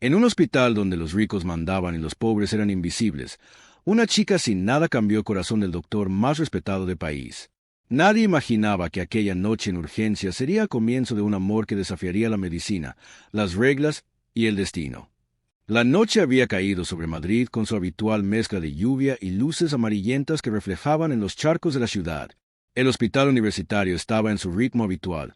En un hospital donde los ricos mandaban y los pobres eran invisibles, una chica sin nada cambió el corazón del doctor más respetado del país. Nadie imaginaba que aquella noche en urgencia sería el comienzo de un amor que desafiaría la medicina, las reglas y el destino. La noche había caído sobre Madrid con su habitual mezcla de lluvia y luces amarillentas que reflejaban en los charcos de la ciudad. El hospital universitario estaba en su ritmo habitual.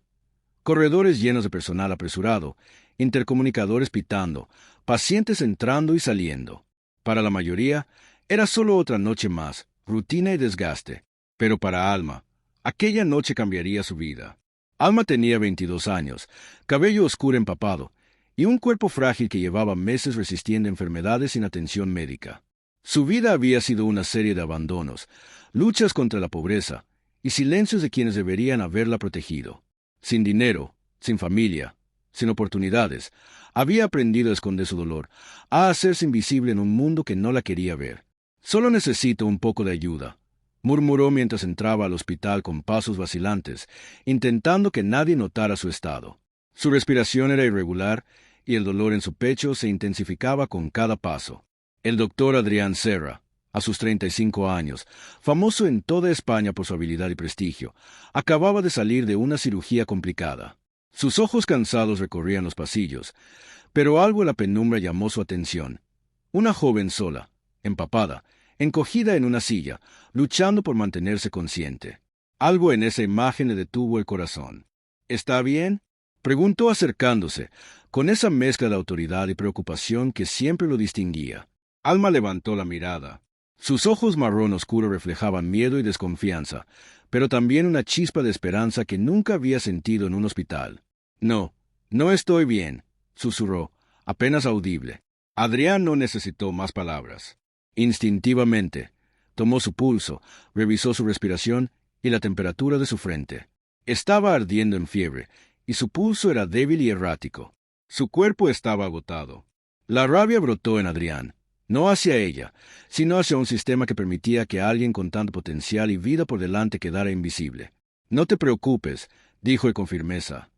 Corredores llenos de personal apresurado, intercomunicadores pitando, pacientes entrando y saliendo. Para la mayoría, era solo otra noche más, rutina y desgaste. Pero para Alma, aquella noche cambiaría su vida. Alma tenía 22 años, cabello oscuro empapado, y un cuerpo frágil que llevaba meses resistiendo enfermedades sin atención médica. Su vida había sido una serie de abandonos, luchas contra la pobreza, y silencios de quienes deberían haberla protegido. Sin dinero, sin familia, sin oportunidades, había aprendido a esconder su dolor, a hacerse invisible en un mundo que no la quería ver. «Solo necesito un poco de ayuda», murmuró mientras entraba al hospital con pasos vacilantes, intentando que nadie notara su estado. Su respiración era irregular y el dolor en su pecho se intensificaba con cada paso. El doctor Adrián Serra, a sus 35 años, famoso en toda España por su habilidad y prestigio, acababa de salir de una cirugía complicada. Sus ojos cansados recorrían los pasillos, pero algo en la penumbra llamó su atención. Una joven sola, empapada, encogida en una silla, luchando por mantenerse consciente. Algo en esa imagen le detuvo el corazón. «¿Está bien?», preguntó acercándose, con esa mezcla de autoridad y preocupación que siempre lo distinguía. Alma levantó la mirada. Sus ojos marrón oscuro reflejaban miedo y desconfianza, pero también una chispa de esperanza que nunca había sentido en un hospital. «No, no estoy bien», susurró, apenas audible. Adrián no necesitó más palabras. Instintivamente, tomó su pulso, revisó su respiración y la temperatura de su frente. Estaba ardiendo en fiebre, y su pulso era débil y errático. Su cuerpo estaba agotado. La rabia brotó en Adrián, no hacia ella, sino hacia un sistema que permitía que alguien con tanto potencial y vida por delante quedara invisible. «No te preocupes», dijo él con firmeza.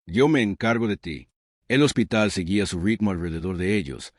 «Yo me encargo de ti». El hospital seguía su ritmo alrededor de ellos,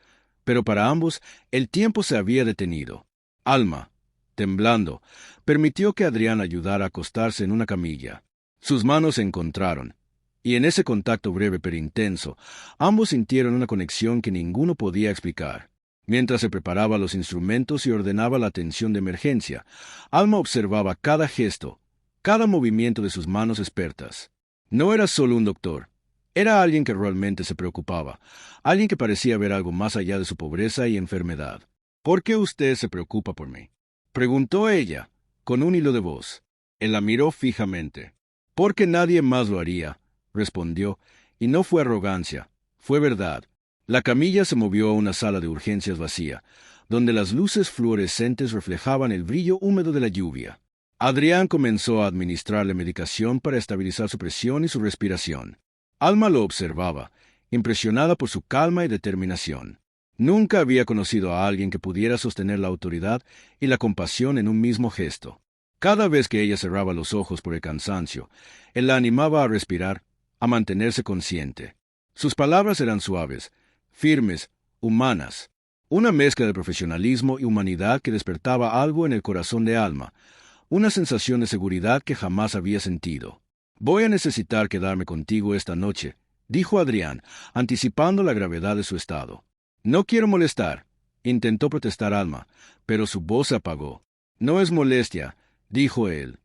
pero para ambos el tiempo se había detenido. Alma, temblando, permitió que Adrián ayudara a acostarse en una camilla. Sus manos se encontraron, y en ese contacto breve pero intenso, ambos sintieron una conexión que ninguno podía explicar. Mientras se preparaba los instrumentos y ordenaba la atención de emergencia, Alma observaba cada gesto, cada movimiento de sus manos expertas. No era solo un doctor. Era alguien que realmente se preocupaba, alguien que parecía ver algo más allá de su pobreza y enfermedad. «¿Por qué usted se preocupa por mí?», preguntó ella, con un hilo de voz. Él la miró fijamente. «Porque nadie más lo haría», respondió, y no fue arrogancia, fue verdad. La camilla se movió a una sala de urgencias vacía, donde las luces fluorescentes reflejaban el brillo húmedo de la lluvia. Adrián comenzó a administrarle medicación para estabilizar su presión y su respiración. Alma lo observaba, impresionada por su calma y determinación. Nunca había conocido a alguien que pudiera sostener la autoridad y la compasión en un mismo gesto. Cada vez que ella cerraba los ojos por el cansancio, él la animaba a respirar, a mantenerse consciente. Sus palabras eran suaves, firmes, humanas, una mezcla de profesionalismo y humanidad que despertaba algo en el corazón de Alma, una sensación de seguridad que jamás había sentido. «Voy a necesitar quedarme contigo esta noche», dijo Adrián, anticipando la gravedad de su estado. «No quiero molestar», intentó protestar Alma, pero su voz se apagó. «No es molestia», dijo él.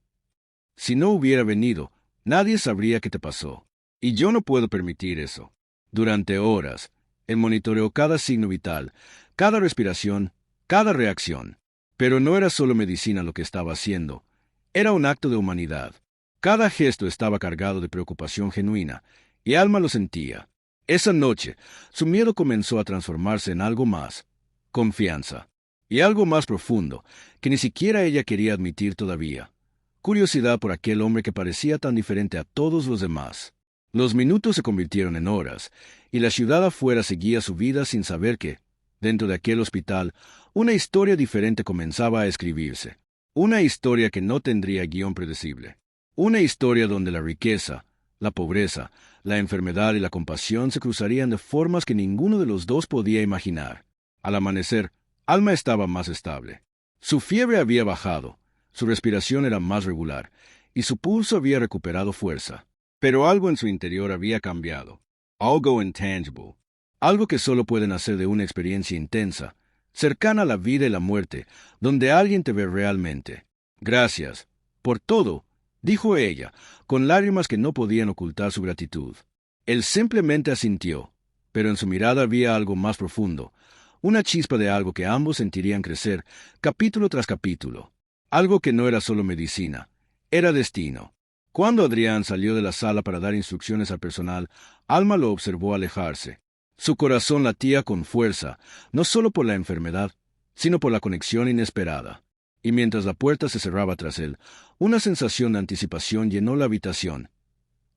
«Si no hubiera venido, nadie sabría qué te pasó. Y yo no puedo permitir eso». Durante horas, él monitoreó cada signo vital, cada respiración, cada reacción. Pero no era solo medicina lo que estaba haciendo, era un acto de humanidad. Cada gesto estaba cargado de preocupación genuina, y Alma lo sentía. Esa noche, su miedo comenzó a transformarse en algo más, confianza, y algo más profundo, que ni siquiera ella quería admitir todavía. Curiosidad por aquel hombre que parecía tan diferente a todos los demás. Los minutos se convirtieron en horas, y la ciudad afuera seguía su vida sin saber que, dentro de aquel hospital, una historia diferente comenzaba a escribirse. Una historia que no tendría guión predecible. Una historia donde la riqueza, la pobreza, La enfermedad y la compasión se cruzarían de formas que ninguno de los dos podía imaginar. Al amanecer, Alma estaba más estable. Su fiebre había bajado, su respiración era más regular, y su pulso había recuperado fuerza. Pero algo en su interior había cambiado. Algo intangible. Algo que solo puede nacer de una experiencia intensa, cercana a la vida y la muerte, donde alguien te ve realmente. Gracias. Por todo, dijo ella, con lágrimas que no podían ocultar su gratitud. Él simplemente asintió, pero en su mirada había algo más profundo, una chispa de algo que ambos sentirían crecer, capítulo tras capítulo. Algo que no era solo medicina, era destino. Cuando Adrián salió de la sala para dar instrucciones al personal, Alma lo observó alejarse. Su corazón latía con fuerza, no solo por la enfermedad, sino por la conexión inesperada. Y mientras la puerta se cerraba tras él, una sensación de anticipación llenó la habitación.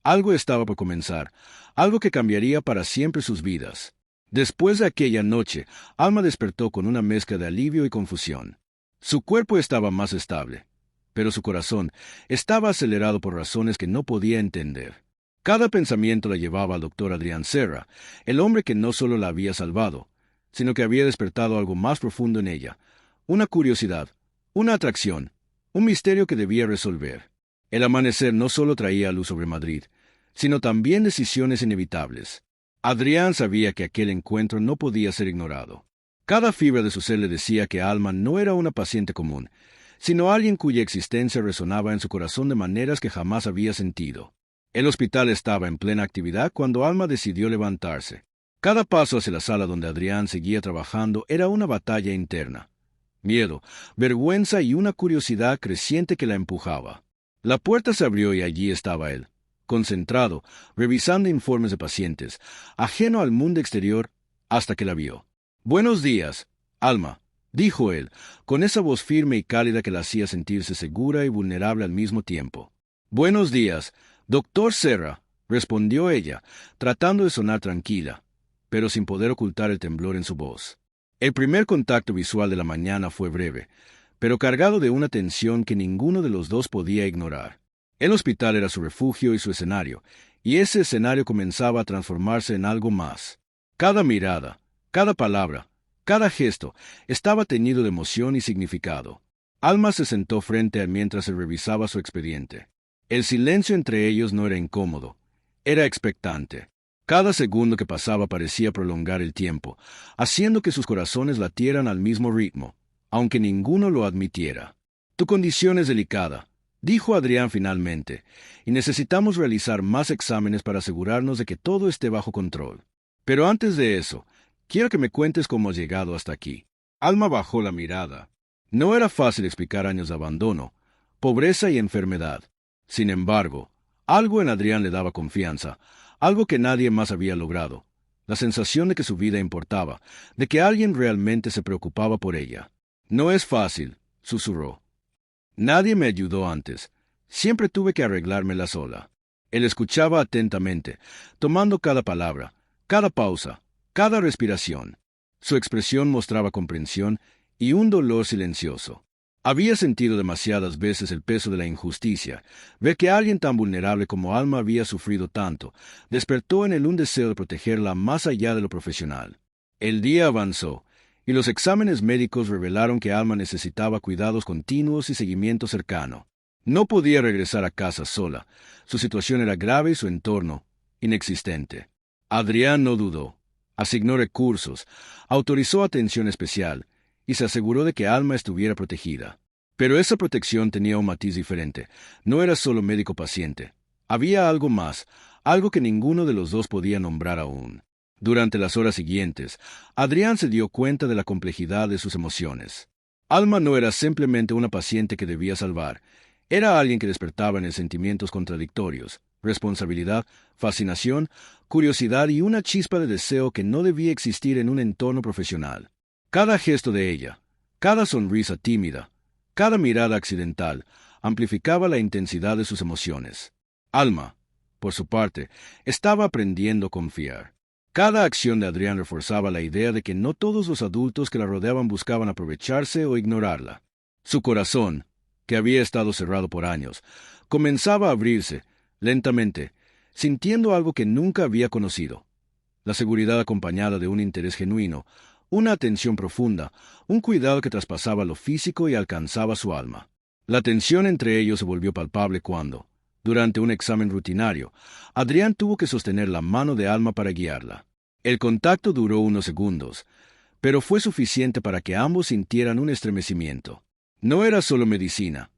Algo estaba por comenzar, algo que cambiaría para siempre sus vidas. Después de aquella noche, Alma despertó con una mezcla de alivio y confusión. Su cuerpo estaba más estable, pero su corazón estaba acelerado por razones que no podía entender. Cada pensamiento la llevaba al doctor Adrián Serra, el hombre que no solo la había salvado, sino que había despertado algo más profundo en ella, una curiosidad, una atracción, un misterio que debía resolver. El amanecer no solo traía luz sobre Madrid, sino también decisiones inevitables. Adrián sabía que aquel encuentro no podía ser ignorado. Cada fibra de su ser le decía que Alma no era una paciente común, sino alguien cuya existencia resonaba en su corazón de maneras que jamás había sentido. El hospital estaba en plena actividad cuando Alma decidió levantarse. Cada paso hacia la sala donde Adrián seguía trabajando era una batalla interna. Miedo, vergüenza y una curiosidad creciente que la empujaba. La puerta se abrió y allí estaba él, concentrado, revisando informes de pacientes, ajeno al mundo exterior, hasta que la vio. «Buenos días, Alma», dijo él, con esa voz firme y cálida que la hacía sentirse segura y vulnerable al mismo tiempo. «Buenos días, doctor Serra», respondió ella, tratando de sonar tranquila, pero sin poder ocultar el temblor en su voz. El primer contacto visual de la mañana fue breve, pero cargado de una tensión que ninguno de los dos podía ignorar. El hospital era su refugio y su escenario, y ese escenario comenzaba a transformarse en algo más. Cada mirada, cada palabra, cada gesto estaba teñido de emoción y significado. Alma se sentó frente a él mientras él revisaba su expediente. El silencio entre ellos no era incómodo, era expectante. Cada segundo que pasaba parecía prolongar el tiempo, haciendo que sus corazones latieran al mismo ritmo, aunque ninguno lo admitiera. «Tu condición es delicada», dijo Adrián finalmente, «y necesitamos realizar más exámenes para asegurarnos de que todo esté bajo control. Pero antes de eso, quiero que me cuentes cómo has llegado hasta aquí». Alma bajó la mirada. No era fácil explicar años de abandono, pobreza y enfermedad. Sin embargo, algo en Adrián le daba confianza, algo que nadie más había logrado, la sensación de que su vida importaba, de que alguien realmente se preocupaba por ella. «No es fácil», susurró. «Nadie me ayudó antes. Siempre tuve que arreglármela sola». Él escuchaba atentamente, tomando cada palabra, cada pausa, cada respiración. Su expresión mostraba comprensión y un dolor silencioso. Había sentido demasiadas veces el peso de la injusticia. Ver que alguien tan vulnerable como Alma había sufrido tanto, despertó en él un deseo de protegerla más allá de lo profesional. El día avanzó, y los exámenes médicos revelaron que Alma necesitaba cuidados continuos y seguimiento cercano. No podía regresar a casa sola. Su situación era grave y su entorno inexistente. Adrián no dudó. Asignó recursos, autorizó atención especial, y se aseguró de que Alma estuviera protegida. Pero esa protección tenía un matiz diferente. No era solo médico-paciente. Había algo más, algo que ninguno de los dos podía nombrar aún. Durante las horas siguientes, Adrián se dio cuenta de la complejidad de sus emociones. Alma no era simplemente una paciente que debía salvar. Era alguien que despertaba en él sentimientos contradictorios, responsabilidad, fascinación, curiosidad y una chispa de deseo que no debía existir en un entorno profesional. Cada gesto de ella, cada sonrisa tímida, cada mirada accidental, amplificaba la intensidad de sus emociones. Alma, por su parte, estaba aprendiendo a confiar. Cada acción de Adrián reforzaba la idea de que no todos los adultos que la rodeaban buscaban aprovecharse o ignorarla. Su corazón, que había estado cerrado por años, comenzaba a abrirse, lentamente, sintiendo algo que nunca había conocido. La seguridad acompañada de un interés genuino, una atención profunda, un cuidado que traspasaba lo físico y alcanzaba su alma. La tensión entre ellos se volvió palpable cuando, durante un examen rutinario, Adrián tuvo que sostener la mano de Alma para guiarla. El contacto duró unos segundos, pero fue suficiente para que ambos sintieran un estremecimiento. No era solo medicina,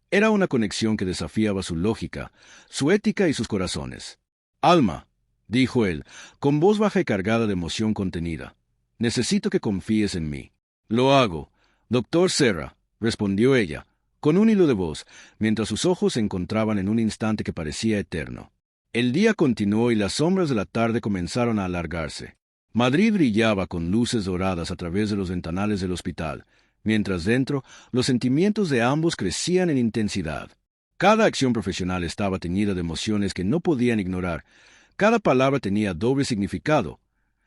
era una conexión que desafiaba su lógica, su ética y sus corazones. Alma, dijo él, con voz baja y cargada de emoción contenida, necesito que confíes en mí. Lo hago, doctor Serra, respondió ella, con un hilo de voz, mientras sus ojos se encontraban en un instante que parecía eterno. El día continuó y las sombras de la tarde comenzaron a alargarse. Madrid brillaba con luces doradas a través de los ventanales del hospital, mientras dentro los sentimientos de ambos crecían en intensidad. Cada acción profesional estaba teñida de emociones que no podían ignorar. Cada palabra tenía doble significado.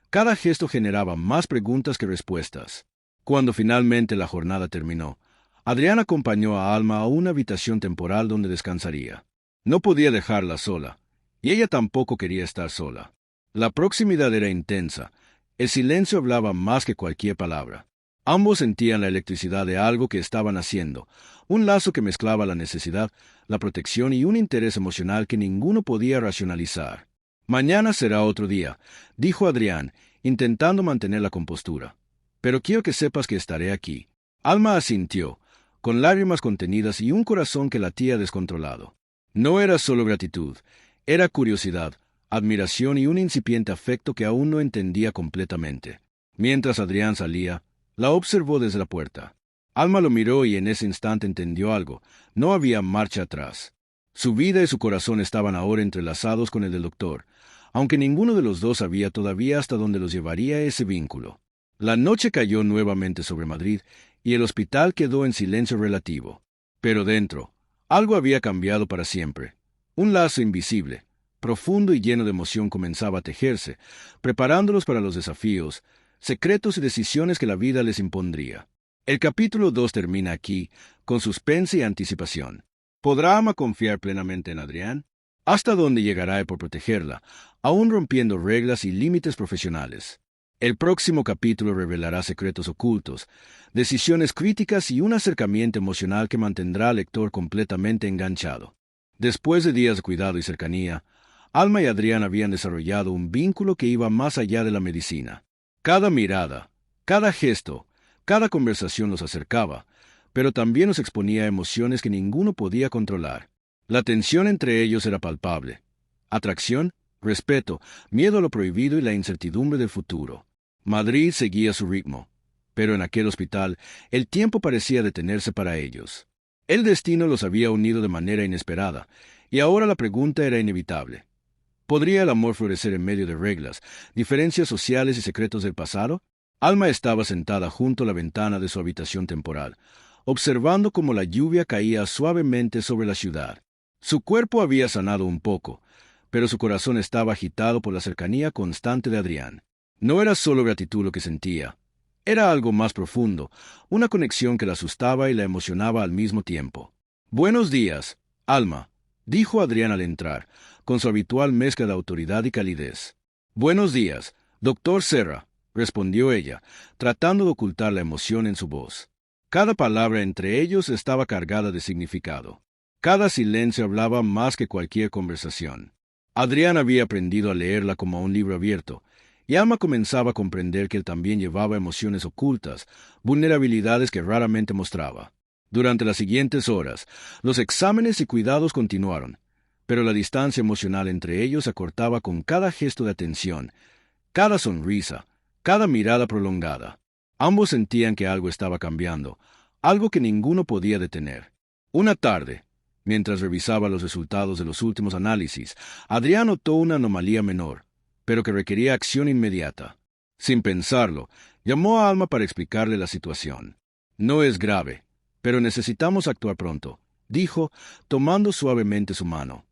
Cada gesto generaba más preguntas que respuestas. Cuando finalmente la jornada terminó, Adrián acompañó a Alma a una habitación temporal donde descansaría. No podía dejarla sola, y ella tampoco quería estar sola. La proximidad era intensa. El silencio hablaba más que cualquier palabra. Ambos sentían la electricidad de algo que estaban haciendo, un lazo que mezclaba la necesidad, la protección y un interés emocional que ninguno podía racionalizar. Mañana será otro día, dijo Adrián, intentando mantener la compostura. Pero quiero que sepas que estaré aquí. Alma asintió, con lágrimas contenidas y un corazón que latía descontrolado. No era solo gratitud, era curiosidad, admiración y un incipiente afecto que aún no entendía completamente. Mientras Adrián salía, la observó desde la puerta. Alma lo miró y en ese instante entendió algo. No había marcha atrás. Su vida y su corazón estaban ahora entrelazados con el del doctor, aunque ninguno de los dos sabía todavía hasta dónde los llevaría ese vínculo. La noche cayó nuevamente sobre Madrid y el hospital quedó en silencio relativo. Pero dentro, algo había cambiado para siempre. Un lazo invisible, profundo y lleno de emoción comenzaba a tejerse, preparándolos para los desafíos, secretos y decisiones que la vida les impondría. El capítulo 2 termina aquí, con suspense y anticipación. ¿Podrá Alma confiar plenamente en Adrián? ¿Hasta dónde llegará él por protegerla, aún rompiendo reglas y límites profesionales? El próximo capítulo revelará secretos ocultos, decisiones críticas y un acercamiento emocional que mantendrá al lector completamente enganchado. Después de días de cuidado y cercanía, Alma y Adrián habían desarrollado un vínculo que iba más allá de la medicina. Cada mirada, cada gesto, cada conversación los acercaba, pero también los exponía a emociones que ninguno podía controlar. La tensión entre ellos era palpable. Atracción, respeto, miedo a lo prohibido y la incertidumbre del futuro. Madrid seguía su ritmo, pero en aquel hospital el tiempo parecía detenerse para ellos. El destino los había unido de manera inesperada, y ahora la pregunta era inevitable. ¿Podría el amor florecer en medio de reglas, diferencias sociales y secretos del pasado? Alma estaba sentada junto a la ventana de su habitación temporal, observando cómo la lluvia caía suavemente sobre la ciudad. Su cuerpo había sanado un poco, pero su corazón estaba agitado por la cercanía constante de Adrián. No era solo gratitud lo que sentía, era algo más profundo, una conexión que la asustaba y la emocionaba al mismo tiempo. «Buenos días, Alma», dijo Adrián al entrar, con su habitual mezcla de autoridad y calidez. «Buenos días, doctor Serra», respondió ella, tratando de ocultar la emoción en su voz. Cada palabra entre ellos estaba cargada de significado. Cada silencio hablaba más que cualquier conversación. Adrián había aprendido a leerla como a un libro abierto, y Alma comenzaba a comprender que él también llevaba emociones ocultas, vulnerabilidades que raramente mostraba. Durante las siguientes horas, los exámenes y cuidados continuaron, pero la distancia emocional entre ellos se acortaba con cada gesto de atención, cada sonrisa, cada mirada prolongada. Ambos sentían que algo estaba cambiando, algo que ninguno podía detener. Una tarde, mientras revisaba los resultados de los últimos análisis, Adrián notó una anomalía menor, pero que requería acción inmediata. Sin pensarlo, llamó a Alma para explicarle la situación. «No es grave, pero necesitamos actuar pronto», dijo, tomando suavemente su mano.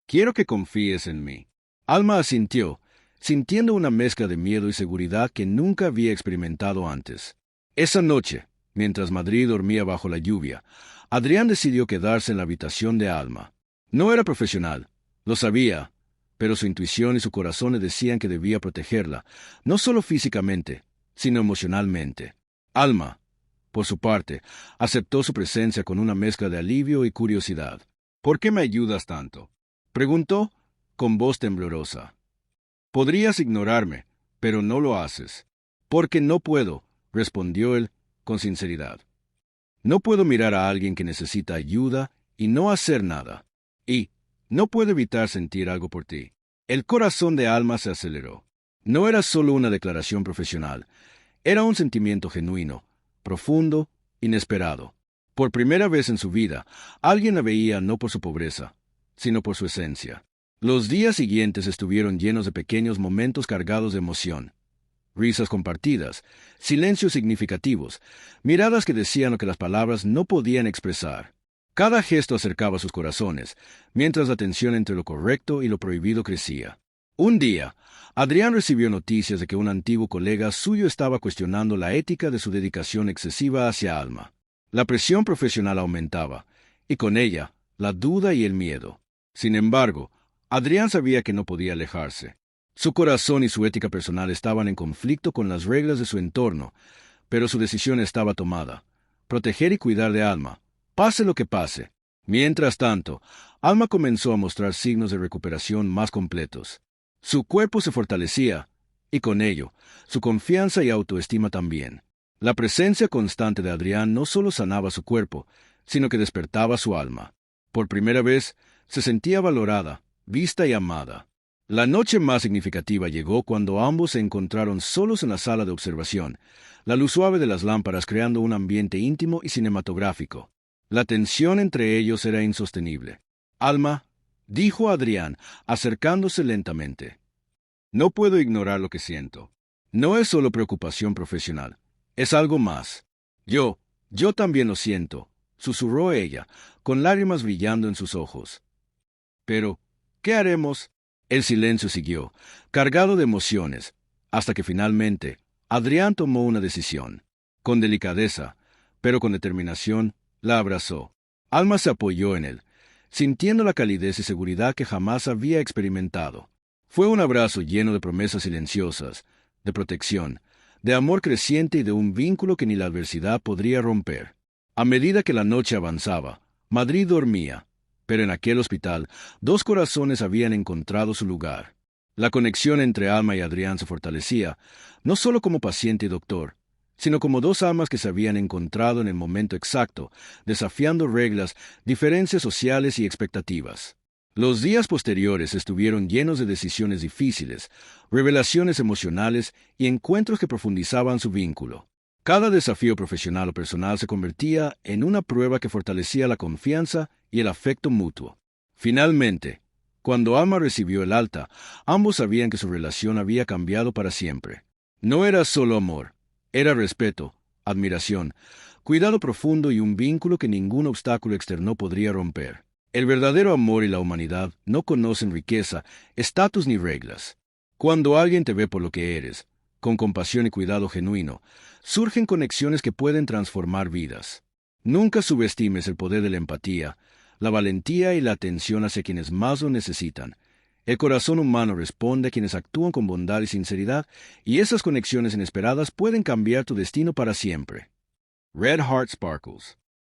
«Quiero que confíes en mí». Alma asintió, sintiendo una mezcla de miedo y seguridad que nunca había experimentado antes. Esa noche, mientras Madrid dormía bajo la lluvia, Adrián decidió quedarse en la habitación de Alma. No era profesional, lo sabía, pero su intuición y su corazón le decían que debía protegerla, no solo físicamente, sino emocionalmente. Alma, por su parte, aceptó su presencia con una mezcla de alivio y curiosidad. ¿Por qué me ayudas tanto?, preguntó con voz temblorosa. Podrías ignorarme, pero no lo haces. Porque no puedo, respondió él con sinceridad. No puedo mirar a alguien que necesita ayuda y no hacer nada. Y no puedo evitar sentir algo por ti. El corazón de Alma se aceleró. No era solo una declaración profesional, era un sentimiento genuino, profundo, inesperado. Por primera vez en su vida, alguien la veía no por su pobreza, sino por su esencia. Los días siguientes estuvieron llenos de pequeños momentos cargados de emoción. Risas compartidas, silencios significativos, miradas que decían lo que las palabras no podían expresar. Cada gesto acercaba sus corazones, mientras la tensión entre lo correcto y lo prohibido crecía. Un día, Adrián recibió noticias de que un antiguo colega suyo estaba cuestionando la ética de su dedicación excesiva hacia Alma. La presión profesional aumentaba, y con ella, la duda y el miedo. Sin embargo, Adrián sabía que no podía alejarse. Su corazón y su ética personal estaban en conflicto con las reglas de su entorno, pero su decisión estaba tomada: proteger y cuidar de Alma, pase lo que pase. Mientras tanto, Alma comenzó a mostrar signos de recuperación más completos. Su cuerpo se fortalecía, y con ello, su confianza y autoestima también. La presencia constante de Adrián no solo sanaba su cuerpo, sino que despertaba su alma. Por primera vez, se sentía valorada, vista y amada. La noche más significativa llegó cuando ambos se encontraron solos en la sala de observación, la luz suave de las lámparas creando un ambiente íntimo y cinematográfico. La tensión entre ellos era insostenible. Alma, dijo Adrián, acercándose lentamente, no puedo ignorar lo que siento. No es solo preocupación profesional, es algo más. Yo también lo siento, susurró ella, con lágrimas brillando en sus ojos. Pero, ¿qué haremos? El silencio siguió, cargado de emociones, hasta que finalmente Adrián tomó una decisión. Con delicadeza, pero con determinación, la abrazó. Alma se apoyó en él, sintiendo la calidez y seguridad que jamás había experimentado. Fue un abrazo lleno de promesas silenciosas, de protección, de amor creciente y de un vínculo que ni la adversidad podría romper. A medida que la noche avanzaba, Madrid dormía, pero en aquel hospital, dos corazones habían encontrado su lugar. La conexión entre Alma y Adrián se fortalecía, no solo como paciente y doctor, sino como dos almas que se habían encontrado en el momento exacto, desafiando reglas, diferencias sociales y expectativas. Los días posteriores estuvieron llenos de decisiones difíciles, revelaciones emocionales y encuentros que profundizaban su vínculo. Cada desafío profesional o personal se convertía en una prueba que fortalecía la confianza y el afecto mutuo. Finalmente, cuando Alma recibió el alta, ambos sabían que su relación había cambiado para siempre. No era solo amor, era respeto, admiración, cuidado profundo y un vínculo que ningún obstáculo externo podría romper. El verdadero amor y la humanidad no conocen riqueza, estatus ni reglas. Cuando alguien te ve por lo que eres, con compasión y cuidado genuino, surgen conexiones que pueden transformar vidas. Nunca subestimes el poder de la empatía, la valentía y la atención hacia quienes más lo necesitan. El corazón humano responde a quienes actúan con bondad y sinceridad, y esas conexiones inesperadas pueden cambiar tu destino para siempre. Red Heart Sparkles.